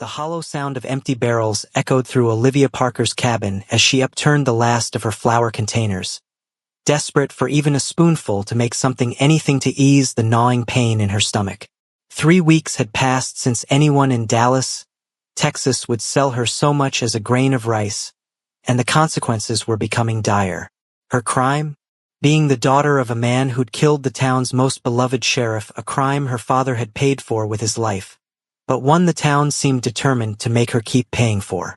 The hollow sound of empty barrels echoed through Olivia Parker's cabin as she upturned the last of her flour containers, desperate for even a spoonful to make anything to ease the gnawing pain in her stomach. 3 weeks had passed since anyone in Dallas, Texas would sell her so much as a grain of rice, and the consequences were becoming dire. Her crime? Being the daughter of a man who'd killed the town's most beloved sheriff, a crime her father had paid for with his life, but one the town seemed determined to make her keep paying for.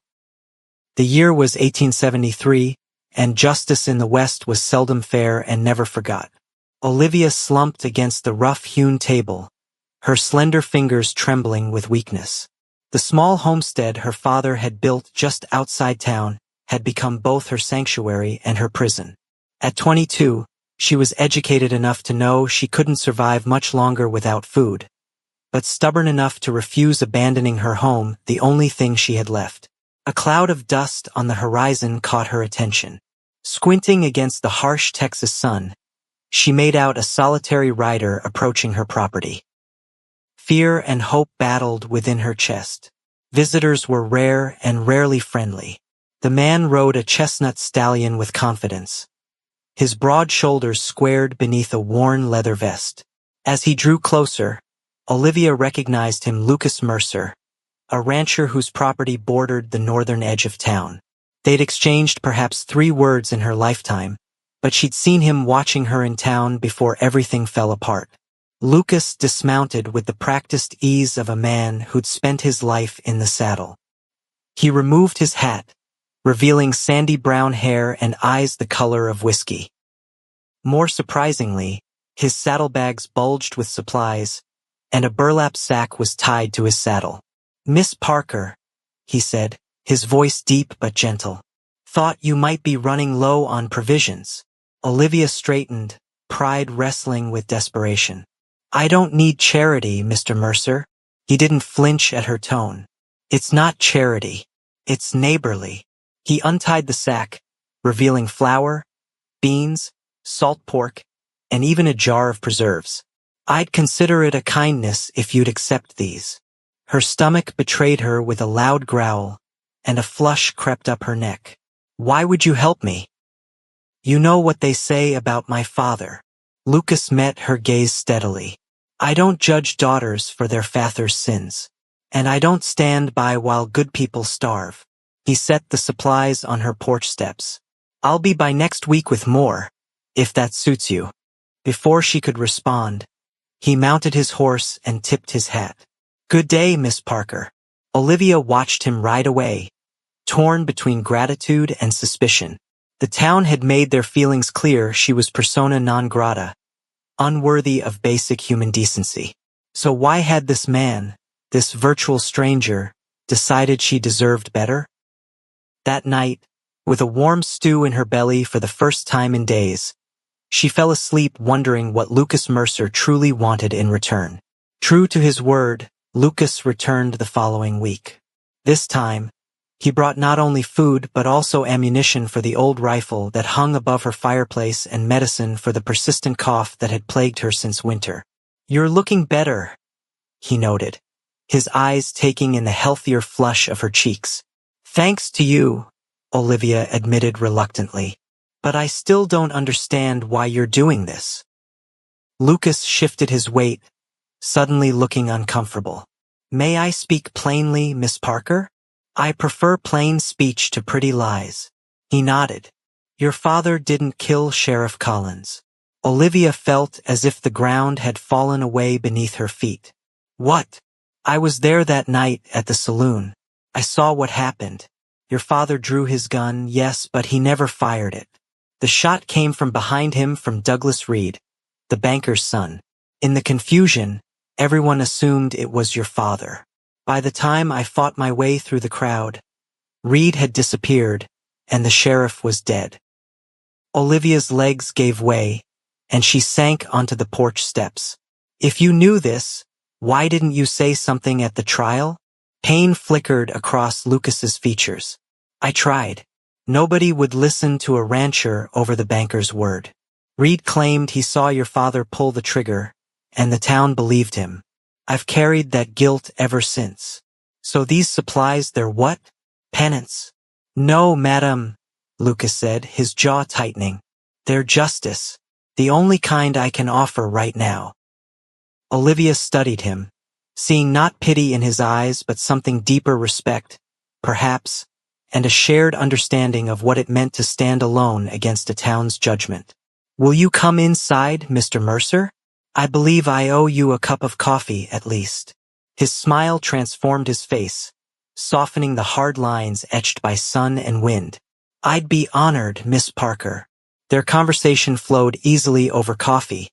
The year was 1873, and justice in the West was seldom fair and never forgot. Olivia slumped against the rough-hewn table, her slender fingers trembling with weakness. The small homestead her father had built just outside town had become both her sanctuary and her prison. At 22, she was educated enough to know she couldn't survive much longer without food, but stubborn enough to refuse abandoning her home, the only thing she had left. A cloud of dust on the horizon caught her attention. Squinting against the harsh Texas sun, she made out a solitary rider approaching her property. Fear and hope battled within her chest. Visitors were rare and rarely friendly. The man rode a chestnut stallion with confidence, his broad shoulders squared beneath a worn leather vest. As he drew closer, Olivia recognized him, Lucas Mercer, a rancher whose property bordered the northern edge of town. They'd exchanged perhaps 3 words in her lifetime, but she'd seen him watching her in town before everything fell apart. Lucas dismounted with the practiced ease of a man who'd spent his life in the saddle. He removed his hat, revealing sandy brown hair and eyes the color of whiskey. More surprisingly, his saddlebags bulged with supplies, and a burlap sack was tied to his saddle. "Miss Parker," he said, his voice deep but gentle. "Thought you might be running low on provisions." Olivia straightened, pride wrestling with desperation. "I don't need charity, Mr. Mercer." He didn't flinch at her tone. "It's not charity. It's neighborly." He untied the sack, revealing flour, beans, salt pork, and even a jar of preserves. "I'd consider it a kindness if you'd accept these." Her stomach betrayed her with a loud growl, and a flush crept up her neck. "Why would you help me?" "You know what they say about my father." Lucas met her gaze steadily. "I don't judge daughters for their father's sins. And I don't stand by while good people starve." He set the supplies on her porch steps. "I'll be by next week with more, if that suits you." Before she could respond, he mounted his horse and tipped his hat. "Good day, Miss Parker." Olivia watched him ride away, torn between gratitude and suspicion. The town had made their feelings clear. She was persona non grata, unworthy of basic human decency. So why had this man, this virtual stranger, decided she deserved better? That night, with a warm stew in her belly for the first time in days, she fell asleep wondering what Lucas Mercer truly wanted in return. True to his word, Lucas returned the following week. This time, he brought not only food but also ammunition for the old rifle that hung above her fireplace and medicine for the persistent cough that had plagued her since winter. "You're looking better," he noted, his eyes taking in the healthier flush of her cheeks. "Thanks to you," Olivia admitted reluctantly. "But I still don't understand why you're doing this." Lucas shifted his weight, suddenly looking uncomfortable. "May I speak plainly, Miss Parker? I prefer plain speech to pretty lies." He nodded. "Your father didn't kill Sheriff Collins." Olivia felt as if the ground had fallen away beneath her feet. "What?" "I was there that night at the saloon. I saw what happened. Your father drew his gun, yes, but he never fired it. The shot came from behind him from Douglas Reed, the banker's son. In the confusion, everyone assumed it was your father. By the time I fought my way through the crowd, Reed had disappeared, and the sheriff was dead." Olivia's legs gave way, and she sank onto the porch steps. "If you knew this, why didn't you say something at the trial?" Pain flickered across Lucas's features. "I tried. Nobody would listen to a rancher over the banker's word. Reed claimed he saw your father pull the trigger, and the town believed him. I've carried that guilt ever since. So these supplies, they're what? Penance. No, madam, Lucas said, his jaw tightening. They're justice. The only kind I can offer right now. Olivia studied him, seeing not pity in his eyes but something deeper respect, perhaps, and a shared understanding of what it meant to stand alone against a town's judgment. Will you come inside, Mr. Mercer? I believe I owe you a cup of coffee, at least. His smile transformed his face, softening the hard lines etched by sun and wind. I'd be honored, Miss Parker. Their conversation flowed easily over coffee,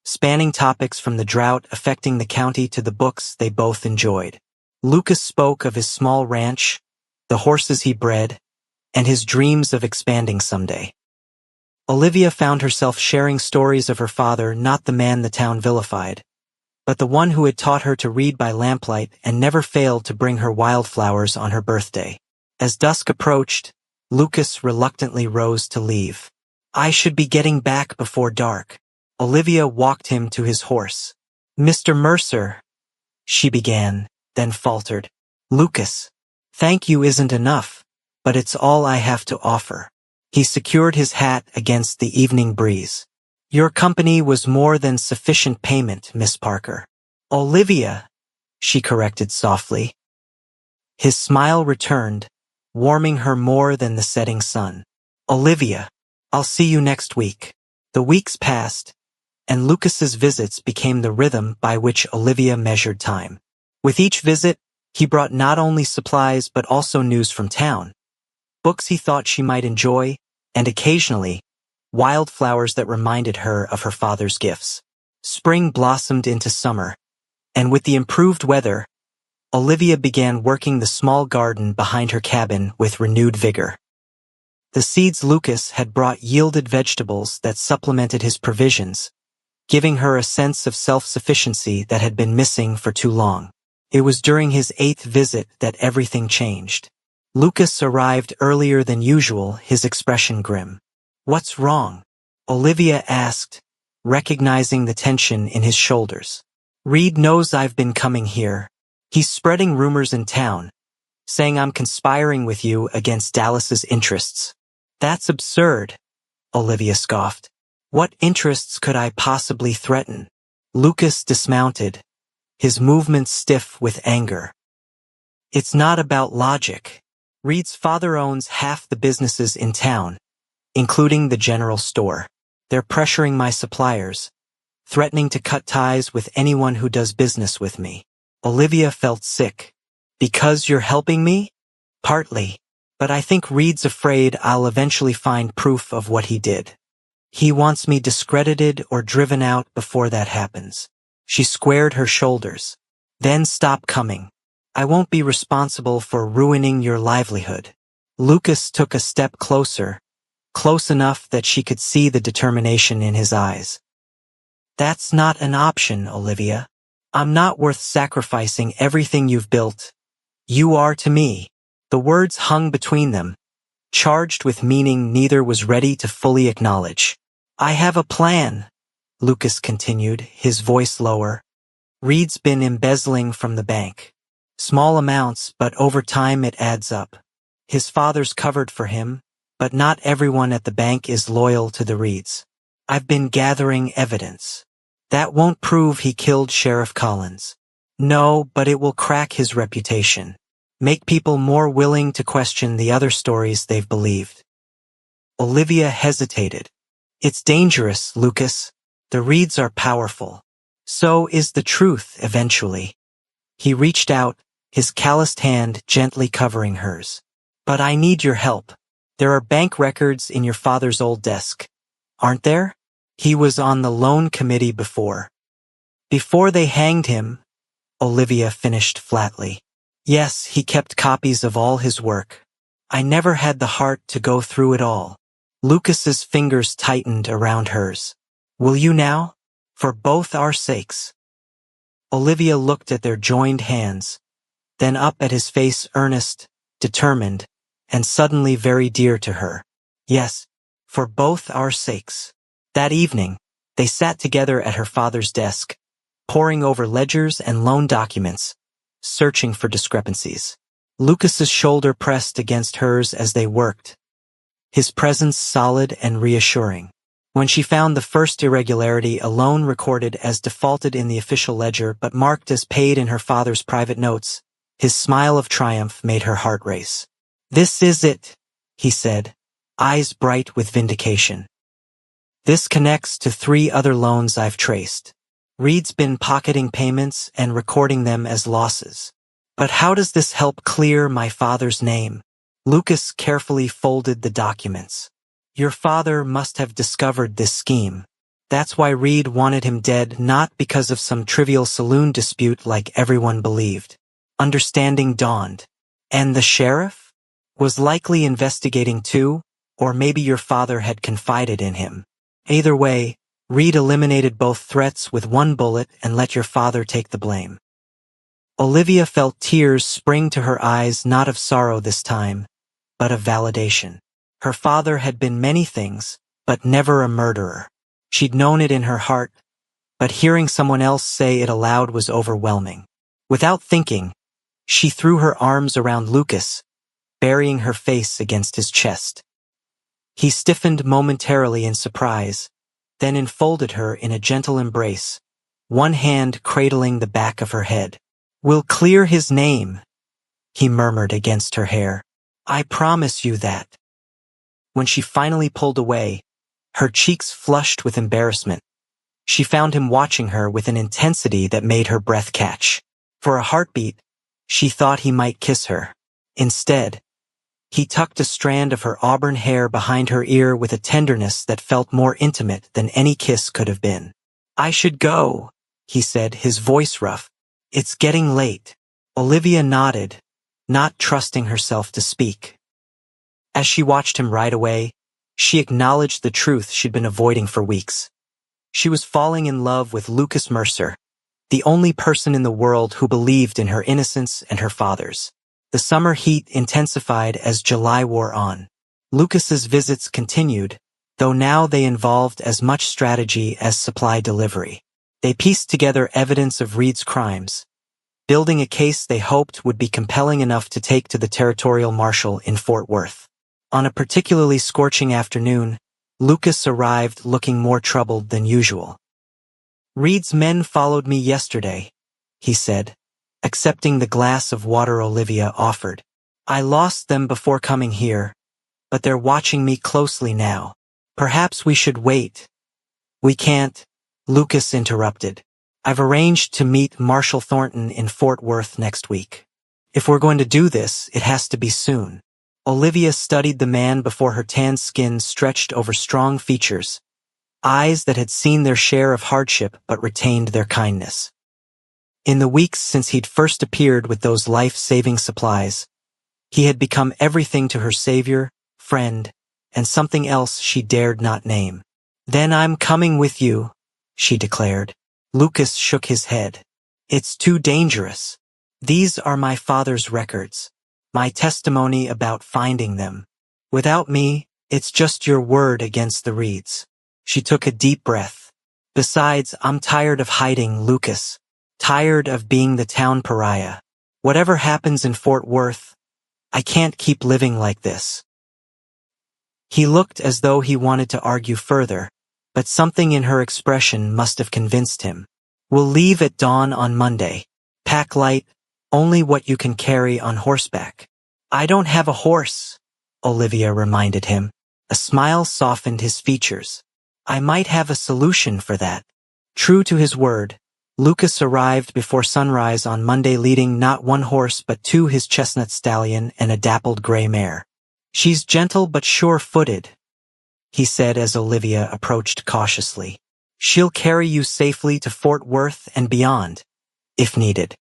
spanning topics from the drought affecting the county to the books they both enjoyed. Lucas spoke of his small ranch, the horses he bred, and his dreams of expanding someday. Olivia found herself sharing stories of her father, not the man the town vilified, but the one who had taught her to read by lamplight and never failed to bring her wildflowers on her birthday. As dusk approached, Lucas reluctantly rose to leave. I should be getting back before dark. Olivia walked him to his horse. Mr. Mercer, she began, then faltered. Lucas, thank you isn't enough, but it's all I have to offer. He secured his hat against the evening breeze. Your company was more than sufficient payment, Miss Parker. Olivia, she corrected softly. His smile returned, warming her more than the setting sun. Olivia, I'll see you next week. The weeks passed, and Lucas's visits became the rhythm by which Olivia measured time. With each visit, he brought not only supplies but also news from town, books he thought she might enjoy, and occasionally, wildflowers that reminded her of her father's gifts. Spring blossomed into summer, and with the improved weather, Olivia began working the small garden behind her cabin with renewed vigor. The seeds Lucas had brought yielded vegetables that supplemented his provisions, giving her a sense of self-sufficiency that had been missing for too long. It was during his 8th visit that everything changed. Lucas arrived earlier than usual, his expression grim. What's wrong? Olivia asked, recognizing the tension in his shoulders. Reed knows I've been coming here. He's spreading rumors in town, saying I'm conspiring with you against Dallas's interests. That's absurd, Olivia scoffed. What interests could I possibly threaten? Lucas dismounted, his movements stiff with anger. It's not about logic. Reed's father owns half the businesses in town, including the general store. They're pressuring my suppliers, threatening to cut ties with anyone who does business with me. Olivia felt sick. Because you're helping me? Partly. But I think Reed's afraid I'll eventually find proof of what he did. He wants me discredited or driven out before that happens. She squared her shoulders. Then stop coming. I won't be responsible for ruining your livelihood. Lucas took a step closer, close enough that she could see the determination in his eyes. That's not an option, Olivia. I'm not worth sacrificing everything you've built. You are to me. The words hung between them, charged with meaning neither was ready to fully acknowledge. I have a plan, Lucas continued, his voice lower. Reed's been embezzling from the bank. Small amounts, but over time it adds up. His father's covered for him, but not everyone at the bank is loyal to the Reeds. I've been gathering evidence. That won't prove he killed Sheriff Collins. No, but it will crack his reputation. Make people more willing to question the other stories they've believed. Olivia hesitated. It's dangerous, Lucas. The Reeds are powerful. So is the truth, eventually. He reached out, his calloused hand gently covering hers. But I need your help. There are bank records in your father's old desk, aren't there? He was on the loan committee before. Before they hanged him, Olivia finished flatly. Yes, he kept copies of all his work. I never had the heart to go through it all. Lucas's fingers tightened around hers. Will you now? For both our sakes. Olivia looked at their joined hands, then up at his face, earnest, determined, and suddenly very dear to her. Yes, for both our sakes. That evening, they sat together at her father's desk, poring over ledgers and loan documents, searching for discrepancies. Lucas's shoulder pressed against hers as they worked, his presence solid and reassuring. When she found the first irregularity, a loan recorded as defaulted in the official ledger but marked as paid in her father's private notes, his smile of triumph made her heart race. "This is it," he said, eyes bright with vindication. "This connects to 3 other loans I've traced. Reed's been pocketing payments and recording them as losses. But how does this help clear my father's name?" Lucas carefully folded the documents. "Your father must have discovered this scheme. That's why Reed wanted him dead, not because of some trivial saloon dispute like everyone believed." Understanding dawned. "And the sheriff? Was likely investigating too, or maybe your father had confided in him. Either way, Reed eliminated both threats with 1 bullet and let your father take the blame." Olivia felt tears spring to her eyes, not of sorrow this time, but of validation. Her father had been many things, but never a murderer. She'd known it in her heart, but hearing someone else say it aloud was overwhelming. Without thinking, she threw her arms around Lucas, burying her face against his chest. He stiffened momentarily in surprise, then enfolded her in a gentle embrace, one hand cradling the back of her head. "We'll clear his name," he murmured against her hair. "I promise you that." When she finally pulled away, her cheeks flushed with embarrassment, she found him watching her with an intensity that made her breath catch. For a heartbeat, she thought he might kiss her. Instead, he tucked a strand of her auburn hair behind her ear with a tenderness that felt more intimate than any kiss could have been. "I should go," he said, his voice rough. "It's getting late." Olivia nodded, not trusting herself to speak. As she watched him ride away, she acknowledged the truth she'd been avoiding for weeks. She was falling in love with Lucas Mercer, the only person in the world who believed in her innocence and her father's. The summer heat intensified as July wore on. Lucas's visits continued, though now they involved as much strategy as supply delivery. They pieced together evidence of Reed's crimes, building a case they hoped would be compelling enough to take to the territorial marshal in Fort Worth. On a particularly scorching afternoon, Lucas arrived looking more troubled than usual. "Reed's men followed me yesterday," he said, accepting the glass of water Olivia offered. "I lost them before coming here, but they're watching me closely now. Perhaps we should wait." "We can't," Lucas interrupted. "I've arranged to meet Marshal Thornton in Fort Worth next week. If we're going to do this, it has to be soon." Olivia studied the man before her tanned skin stretched over strong features, eyes that had seen their share of hardship but retained their kindness. In the weeks since he'd first appeared with those life-saving supplies, he had become everything to her savior, friend, and something else she dared not name. "Then I'm coming with you," she declared. Lucas shook his head. "It's too dangerous. These are my father's records, my testimony about finding them. Without me, it's just your word against the Reeds." She took a deep breath. "Besides, I'm tired of hiding, Lucas. Tired of being the town pariah. Whatever happens in Fort Worth, I can't keep living like this." He looked as though he wanted to argue further, but something in her expression must have convinced him. "We'll leave at dawn on Monday. Pack light, only what you can carry on horseback." "I don't have a horse," Olivia reminded him. A smile softened his features. "I might have a solution for that." True to his word, Lucas arrived before sunrise on Monday leading not 1 horse but 2, his chestnut stallion and a dappled gray mare. "She's gentle but sure-footed," he said as Olivia approached cautiously. "She'll carry you safely to Fort Worth and beyond, if needed."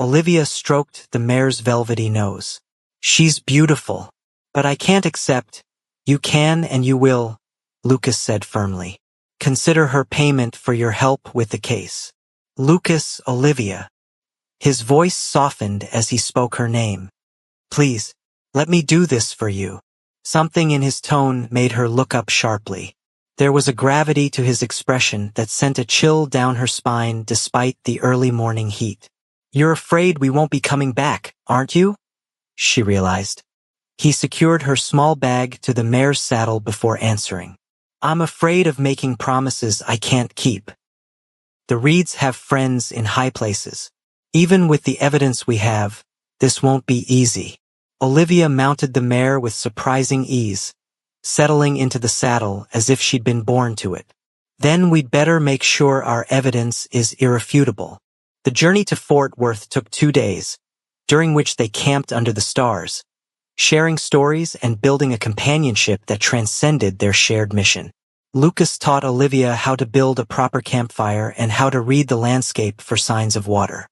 Olivia stroked the mare's velvety nose. "She's beautiful, but I can't accept." "You can and you will," Lucas said firmly. "Consider her payment for your help with the case." "Lucas, Olivia." His voice softened as he spoke her name. "Please, let me do this for you." Something in his tone made her look up sharply. There was a gravity to his expression that sent a chill down her spine despite the early morning heat. You're afraid we won't be coming back, aren't you? She realized. He secured her small bag to the mare's saddle before answering. I'm afraid of making promises I can't keep. The Reeds have friends in high places. Even with the evidence we have, this won't be easy. Olivia mounted the mare with surprising ease, settling into the saddle as if she'd been born to it. Then we'd better make sure our evidence is irrefutable. The journey to Fort Worth took 2 days, during which they camped under the stars, sharing stories and building a companionship that transcended their shared mission. Lucas taught Olivia how to build a proper campfire and how to read the landscape for signs of water.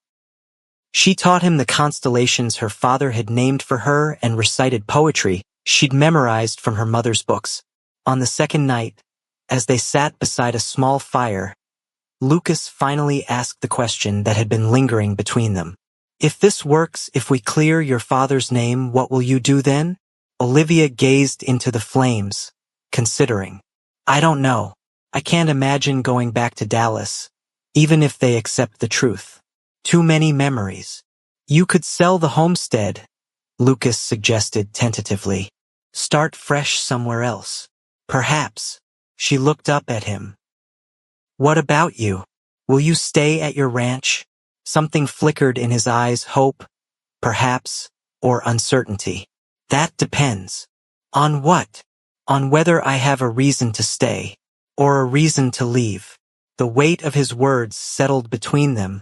She taught him the constellations her father had named for her and recited poetry she'd memorized from her mother's books. On the second night, as they sat beside a small fire, Lucas finally asked the question that had been lingering between them. If this works, if we clear your father's name, what will you do then? Olivia gazed into the flames, considering. I don't know. I can't imagine going back to Dallas, even if they accept the truth. Too many memories. You could sell the homestead, Lucas suggested tentatively. Start fresh somewhere else. Perhaps. She looked up at him. What about you? Will you stay at your ranch? Something flickered in his eyes, hope, perhaps, or uncertainty. That depends. On what? On whether I have a reason to stay, or a reason to leave. The weight of his words settled between them,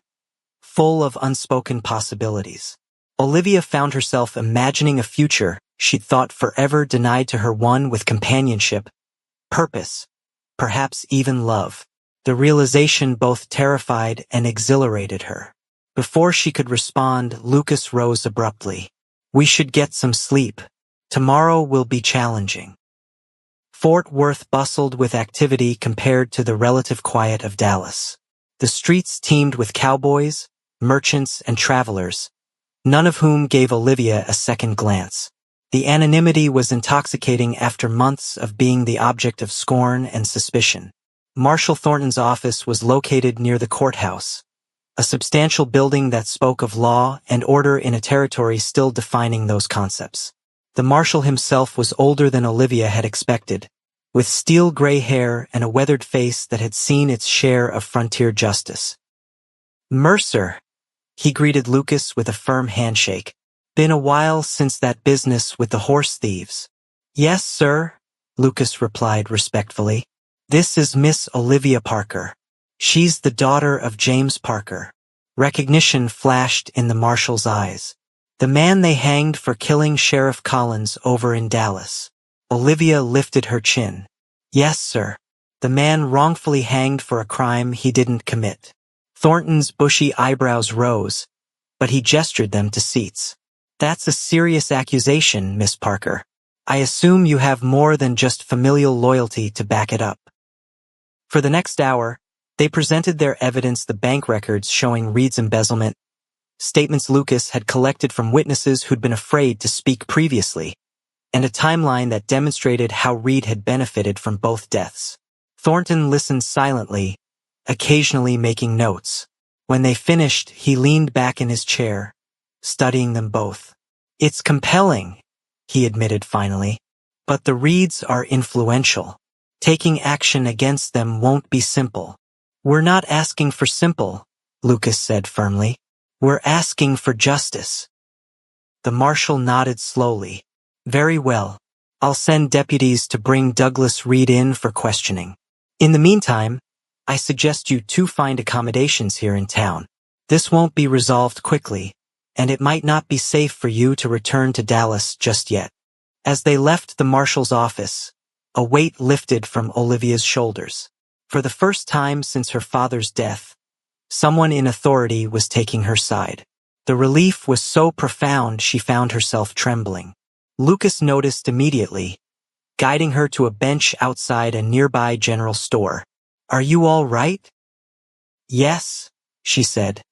full of unspoken possibilities. Olivia found herself imagining a future she'd thought forever denied to her, one with companionship, purpose, perhaps even love. The realization both terrified and exhilarated her. Before she could respond, Lucas rose abruptly. We should get some sleep. Tomorrow will be challenging. Fort Worth bustled with activity compared to the relative quiet of Dallas. The streets teemed with cowboys, merchants, and travelers, none of whom gave Olivia a second glance. The anonymity was intoxicating after months of being the object of scorn and suspicion. Marshal Thornton's office was located near the courthouse, a substantial building that spoke of law and order in a territory still defining those concepts. The marshal himself was older than Olivia had expected, with steel-gray hair and a weathered face that had seen its share of frontier justice. Mercer, he greeted Lucas with a firm handshake. Been a while since that business with the horse thieves. Yes, sir, Lucas replied respectfully. This is Miss Olivia Parker. She's the daughter of James Parker. Recognition flashed in the marshal's eyes. The man they hanged for killing Sheriff Collins over in Dallas. Olivia lifted her chin. Yes, sir. The man wrongfully hanged for a crime he didn't commit. Thornton's bushy eyebrows rose, but he gestured them to seats. That's a serious accusation, Miss Parker. I assume you have more than just familial loyalty to back it up. For the next hour, they presented their evidence, the bank records showing Reed's embezzlement, statements Lucas had collected from witnesses who'd been afraid to speak previously, and a timeline that demonstrated how Reed had benefited from both deaths. Thornton listened silently, occasionally making notes. When they finished, he leaned back in his chair, studying them both. It's compelling, he admitted finally, but the Reeds are influential. Taking action against them won't be simple. We're not asking for simple, Lucas said firmly. We're asking for justice. The marshal nodded slowly. Very well. I'll send deputies to bring Douglas Reed in for questioning. In the meantime, I suggest you two find accommodations here in town. This won't be resolved quickly, and it might not be safe for you to return to Dallas just yet. As they left the marshal's office, a weight lifted from Olivia's shoulders. For the first time since her father's death, someone in authority was taking her side. The relief was so profound she found herself trembling. Lucas noticed immediately, guiding her to a bench outside a nearby general store. Are you all right? Yes, she said,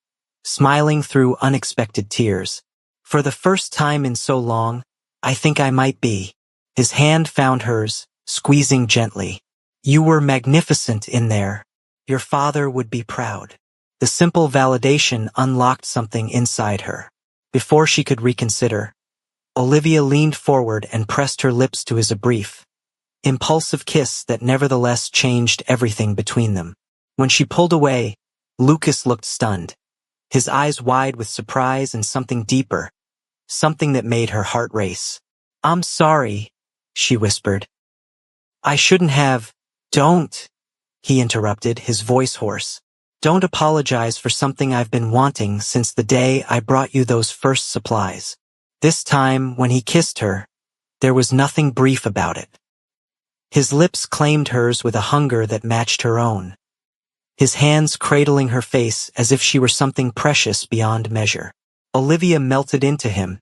smiling through unexpected tears. For the first time in so long, I think I might be. His hand found hers, squeezing gently. You were magnificent in there. Your father would be proud. The simple validation unlocked something inside her. Before she could reconsider, Olivia leaned forward and pressed her lips to his brief, impulsive kiss that nevertheless changed everything between them. When she pulled away, Lucas looked stunned, his eyes wide with surprise and something deeper, something that made her heart race. "I'm sorry," she whispered. "I shouldn't have—" "Don't," he interrupted, his voice hoarse. "Don't apologize for something I've been wanting since the day I brought you those first supplies." This time, when he kissed her, there was nothing brief about it. His lips claimed hers with a hunger that matched her own, his hands cradling her face as if she were something precious beyond measure. Olivia melted into him,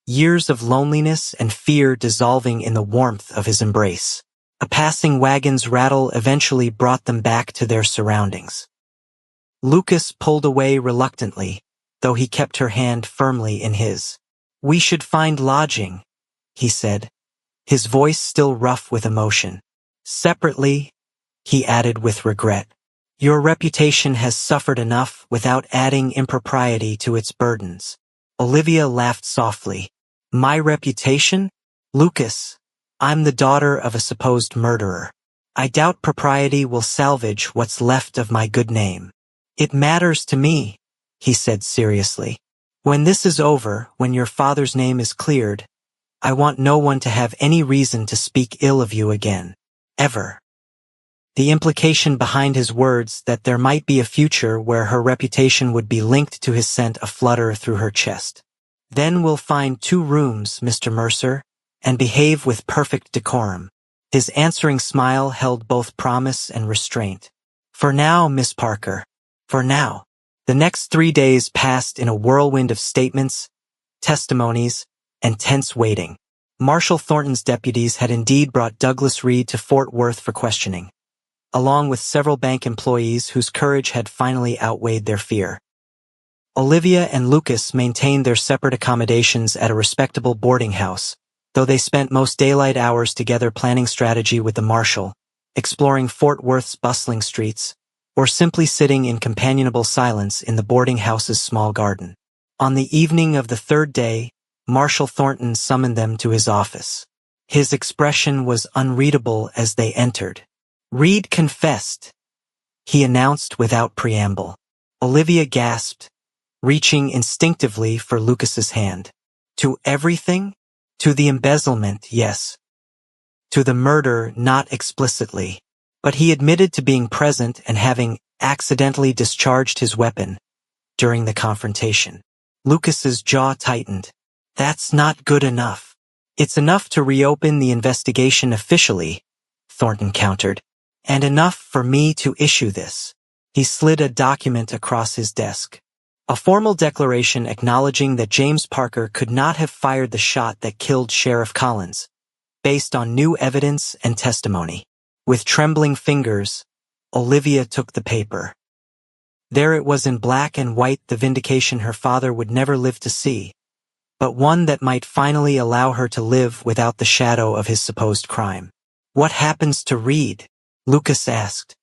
years of loneliness and fear dissolving in the warmth of his embrace. A passing wagon's rattle eventually brought them back to their surroundings. Lucas pulled away reluctantly, though he kept her hand firmly in his. "We should find lodging," he said, his voice still rough with emotion. "Separately," he added with regret. "Your reputation has suffered enough without adding impropriety to its burdens." Olivia laughed softly. "My reputation? Lucas, I'm the daughter of a supposed murderer. I doubt propriety will salvage what's left of my good name." "It matters to me," he said seriously. "When this is over, when your father's name is cleared, I want no one to have any reason to speak ill of you again. Ever." The implication behind his words that there might be a future where her reputation would be linked to his sent a flutter through her chest. "Then we'll find 2 rooms, Mr. Mercer, and behave with perfect decorum." His answering smile held both promise and restraint. "For now, Miss Parker. For now." The next 3 days passed in a whirlwind of statements, testimonies, and tense waiting. Marshal Thornton's deputies had indeed brought Douglas Reed to Fort Worth for questioning, along with several bank employees whose courage had finally outweighed their fear. Olivia and Lucas maintained their separate accommodations at a respectable boarding house, though they spent most daylight hours together planning strategy with the marshal, exploring Fort Worth's bustling streets, or simply sitting in companionable silence in the boarding house's small garden. On the evening of the 3rd day, Marshal Thornton summoned them to his office. His expression was unreadable as they entered. "Reed confessed," he announced without preamble. Olivia gasped, reaching instinctively for Lucas's hand. "To everything?" "To the embezzlement, yes. To the murder, not explicitly. But he admitted to being present and having accidentally discharged his weapon during the confrontation." Lucas's jaw tightened. "That's not good enough." "It's enough to reopen the investigation officially," Thornton countered, "and enough for me to issue this." He slid a document across his desk. A formal declaration acknowledging that James Parker could not have fired the shot that killed Sheriff Collins, based on new evidence and testimony. With trembling fingers, Olivia took the paper. There it was in black and white, the vindication her father would never live to see, but one that might finally allow her to live without the shadow of his supposed crime. "What happens to Reed?" Lucas asked.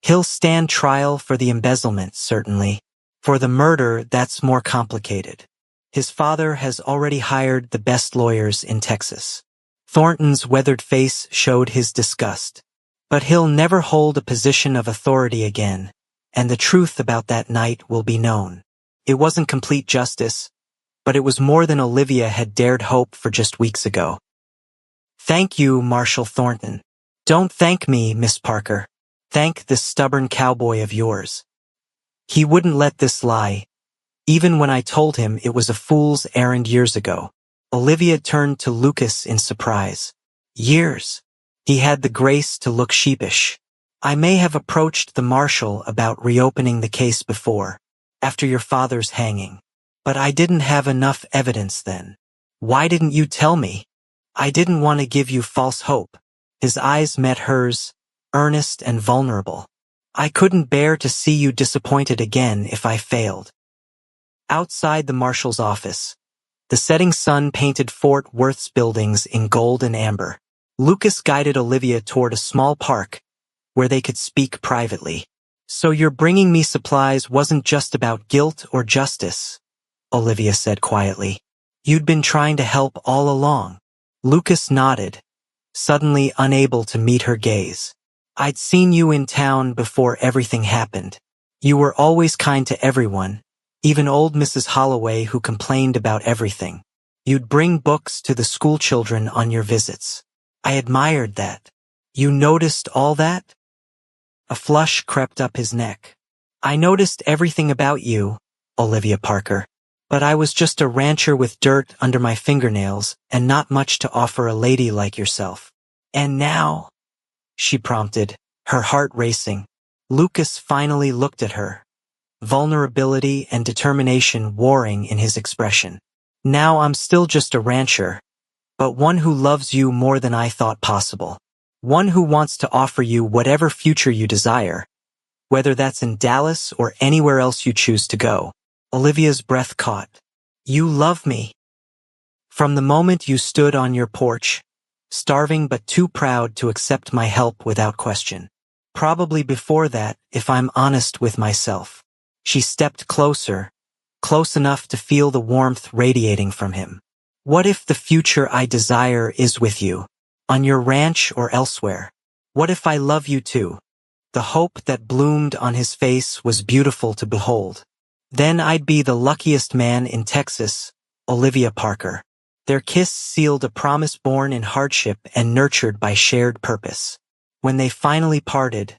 "He'll stand trial for the embezzlement, certainly. For the murder, that's more complicated. His father has already hired the best lawyers in Texas." Thornton's weathered face showed his disgust. "But he'll never hold a position of authority again, and the truth about that night will be known." It wasn't complete justice, but it was more than Olivia had dared hope for just weeks ago. "Thank you, Marshal Thornton." "Don't thank me, Miss Parker. Thank this stubborn cowboy of yours. He wouldn't let this lie, even when I told him it was a fool's errand years ago." Olivia turned to Lucas in surprise. "Years?" He had the grace to look sheepish. "I may have approached the marshal about reopening the case before, after your father's hanging. But I didn't have enough evidence then." "Why didn't you tell me?" "I didn't want to give you false hope." His eyes met hers, earnest and vulnerable. "I couldn't bear to see you disappointed again if I failed." Outside the marshal's office, the setting sun painted Fort Worth's buildings in gold and amber. Lucas guided Olivia toward a small park where they could speak privately. So your bringing me supplies wasn't just about guilt or justice, Olivia said quietly. You'd been trying to help all along. Lucas nodded, suddenly unable to meet her gaze. I'd seen you in town before everything happened. You were always kind to everyone, even old Mrs. Holloway who complained about everything. You'd bring books to the school children on your visits. I admired that. You noticed all that? A flush crept up his neck. I noticed everything about you, Olivia Parker. But I was just a rancher with dirt under my fingernails and not much to offer a lady like yourself. And now, she prompted, her heart racing. Lucas finally looked at her, vulnerability and determination warring in his expression. Now I'm still just a rancher, but one who loves you more than I thought possible. One who wants to offer you whatever future you desire, whether that's in Dallas or anywhere else you choose to go. Olivia's breath caught. You love me. From the moment you stood on your porch, starving but too proud to accept my help without question. Probably before that, if I'm honest with myself. She stepped closer, close enough to feel the warmth radiating from him. What if the future I desire is with you, on your ranch or elsewhere? What if I love you too? The hope that bloomed on his face was beautiful to behold. Then I'd be the luckiest man in Texas, Olivia Parker. Their kiss sealed a promise born in hardship and nurtured by shared purpose. When they finally parted,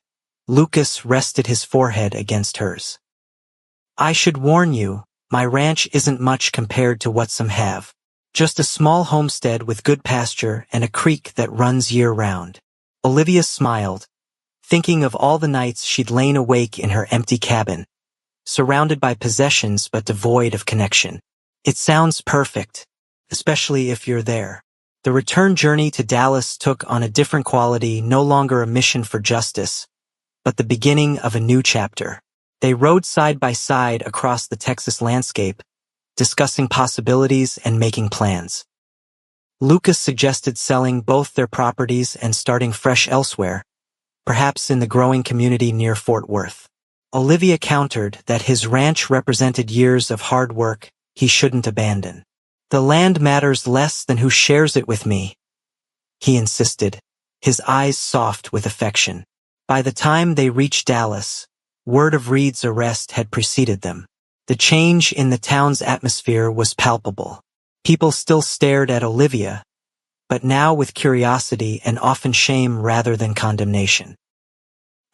Lucas rested his forehead against hers. I should warn you, my ranch isn't much compared to what some have. Just a small homestead with good pasture and a creek that runs year-round. Olivia smiled, thinking of all the nights she'd lain awake in her empty cabin, surrounded by possessions but devoid of connection. It sounds perfect, especially if you're there. The return journey to Dallas took on a different quality, no longer a mission for justice, but the beginning of a new chapter. They rode side by side across the Texas landscape, discussing possibilities and making plans. Lucas suggested selling both their properties and starting fresh elsewhere, perhaps in the growing community near Fort Worth. Olivia countered that his ranch represented years of hard work he shouldn't abandon. The land matters less than who shares it with me, he insisted, his eyes soft with affection. By the time they reached Dallas, word of Reed's arrest had preceded them. The change in the town's atmosphere was palpable. People still stared at Olivia, but now with curiosity and often shame rather than condemnation.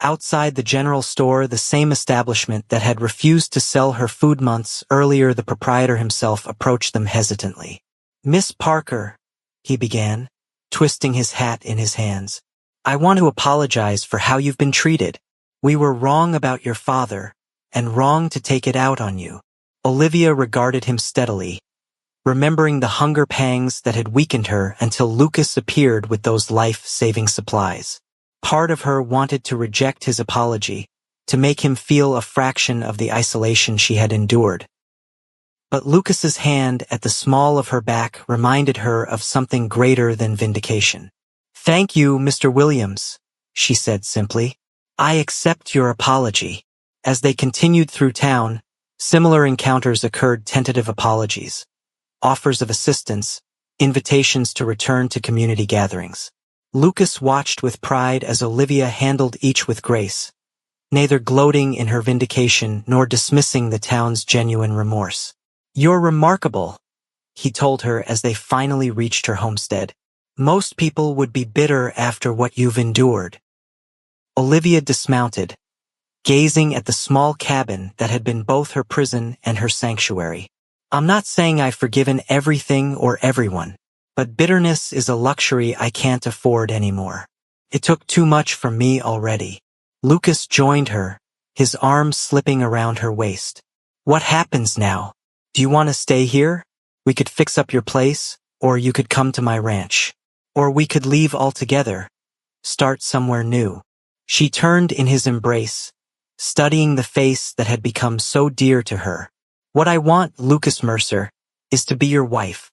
Outside the general store, the same establishment that had refused to sell her food months earlier, the proprietor himself approached them hesitantly. Miss Parker, he began, twisting his hat in his hands. I want to apologize for how you've been treated. We were wrong about your father, and wrong to take it out on you. Olivia regarded him steadily, remembering the hunger pangs that had weakened her until Lucas appeared with those life-saving supplies. Part of her wanted to reject his apology, to make him feel a fraction of the isolation she had endured. But Lucas's hand at the small of her back reminded her of something greater than vindication. Thank you, Mr. Williams, she said simply. I accept your apology. As they continued through town, similar encounters occurred: tentative apologies, offers of assistance, invitations to return to community gatherings. Lucas watched with pride as Olivia handled each with grace, neither gloating in her vindication nor dismissing the town's genuine remorse. You're remarkable, he told her as they finally reached her homestead. Most people would be bitter after what you've endured. Olivia dismounted, gazing at the small cabin that had been both her prison and her sanctuary. I'm not saying I've forgiven everything or everyone, but bitterness is a luxury I can't afford anymore. It took too much from me already. Lucas joined her, his arms slipping around her waist. What happens now? Do you want to stay here? We could fix up your place, or you could come to my ranch. Or we could leave altogether, start somewhere new. She turned in his embrace, studying the face that had become so dear to her. What I want, Lucas Mercer, is to be your wife.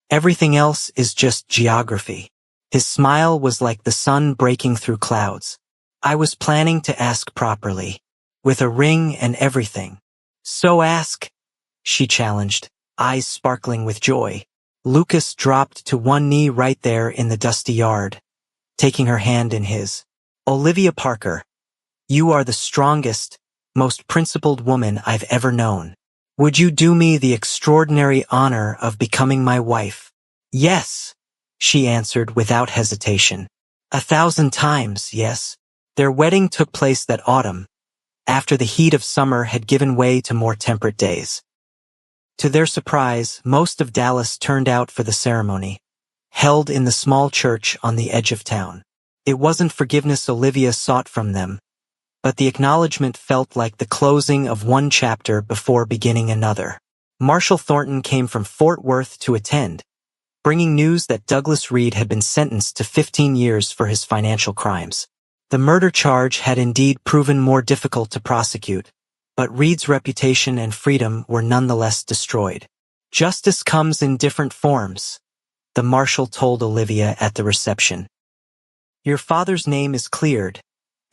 Everything else is just geography. His smile was like the sun breaking through clouds. I was planning to ask properly, with a ring and everything. So ask, she challenged, eyes sparkling with joy. Lucas dropped to one knee right there in the dusty yard, taking her hand in his. Olivia Parker, you are the strongest, most principled woman I've ever known. Would you do me the extraordinary honor of becoming my wife? Yes, she answered without hesitation. 1,000 times, yes. Their wedding took place that autumn, after the heat of summer had given way to more temperate days. To their surprise, most of Dallas turned out for the ceremony, held in the small church on the edge of town. It wasn't forgiveness Olivia sought from them, but the acknowledgement felt like the closing of one chapter before beginning another. Marshall Thornton came from Fort Worth to attend, bringing news that Douglas Reed had been sentenced to 15 years for his financial crimes. The murder charge had indeed proven more difficult to prosecute, but Reed's reputation and freedom were nonetheless destroyed. Justice comes in different forms, the marshal told Olivia at the reception. Your father's name is cleared,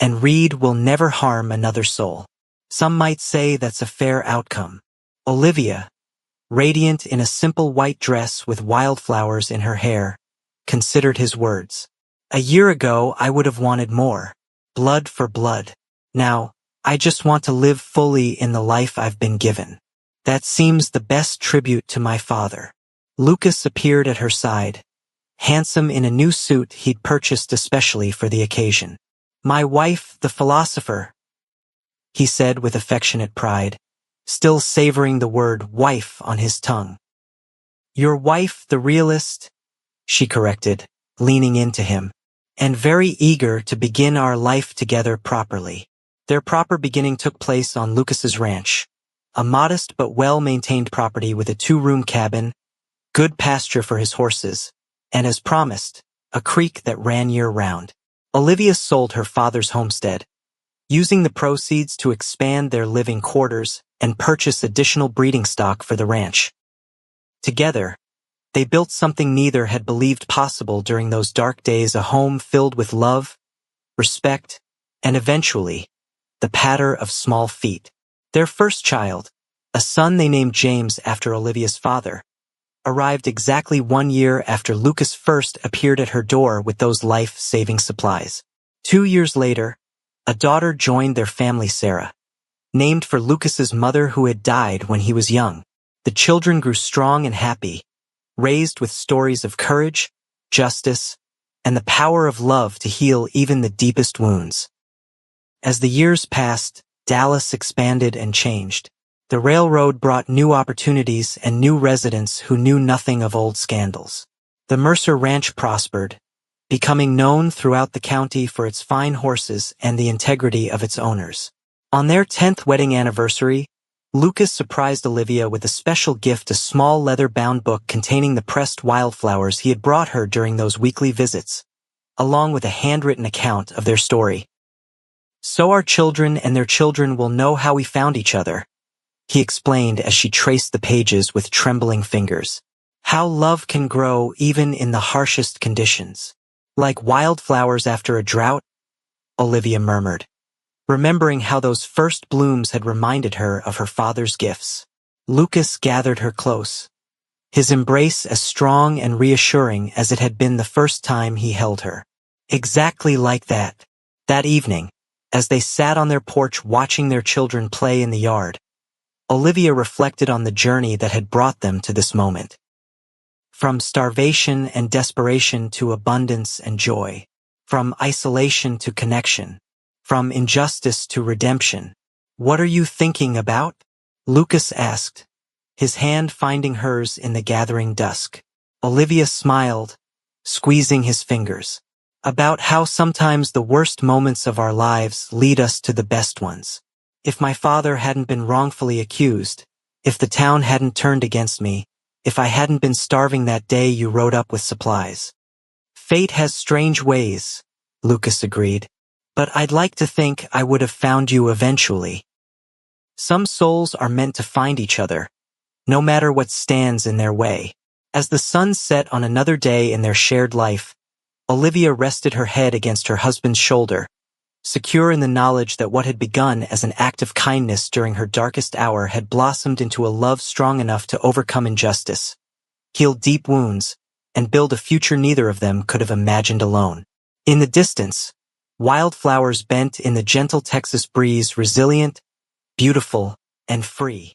and Reed will never harm another soul. Some might say that's a fair outcome. Olivia, radiant in a simple white dress with wildflowers in her hair, considered his words. A year ago I would have wanted more. Blood for blood. Now, I just want to live fully in the life I've been given. That seems the best tribute to my father. Lucas appeared at her side, handsome in a new suit he'd purchased especially for the occasion. My wife, the philosopher, he said with affectionate pride, still savoring the word wife on his tongue. Your wife, the realist, she corrected, leaning into him, and very eager to begin our life together properly. Their proper beginning took place on Lucas's ranch, a modest but well-maintained property with a 2-room cabin, good pasture for his horses, and as promised, a creek that ran year-round. Olivia sold her father's homestead, using the proceeds to expand their living quarters and purchase additional breeding stock for the ranch. Together, they built something neither had believed possible during those dark days, a home filled with love, respect, and eventually, the patter of small feet. Their first child, a son they named James after Olivia's father, arrived exactly 1 year after Lucas first appeared at her door with those life-saving supplies. 2 years later, a daughter joined their family, Sarah, named for Lucas's mother who had died when he was young. The children grew strong and happy, raised with stories of courage, justice, and the power of love to heal even the deepest wounds. As the years passed, Dallas expanded and changed. The railroad brought new opportunities and new residents who knew nothing of old scandals. The Mercer Ranch prospered, becoming known throughout the county for its fine horses and the integrity of its owners. On their 10th wedding anniversary, Lucas surprised Olivia with a special gift, a small leather-bound book containing the pressed wildflowers he had brought her during those weekly visits, along with a handwritten account of their story. So our children and their children will know how we found each other, he explained as she traced the pages with trembling fingers. How love can grow even in the harshest conditions. Like wildflowers after a drought, Olivia murmured, remembering how those first blooms had reminded her of her father's gifts. Lucas gathered her close, his embrace as strong and reassuring as it had been the first time he held her. Exactly like that. That evening, as they sat on their porch watching their children play in the yard, Olivia reflected on the journey that had brought them to this moment. From starvation and desperation to abundance and joy. From isolation to connection. From injustice to redemption. What are you thinking about? Lucas asked, his hand finding hers in the gathering dusk. Olivia smiled, squeezing his fingers. About how sometimes the worst moments of our lives lead us to the best ones. If my father hadn't been wrongfully accused, if the town hadn't turned against me, if I hadn't been starving that day you rode up with supplies. Fate has strange ways, Lucas agreed, but I'd like to think I would have found you eventually. Some souls are meant to find each other, no matter what stands in their way. As the sun set on another day in their shared life, Olivia rested her head against her husband's shoulder, secure in the knowledge that what had begun as an act of kindness during her darkest hour had blossomed into a love strong enough to overcome injustice, heal deep wounds, and build a future neither of them could have imagined alone. In the distance, wildflowers bent in the gentle Texas breeze, resilient, beautiful, and free.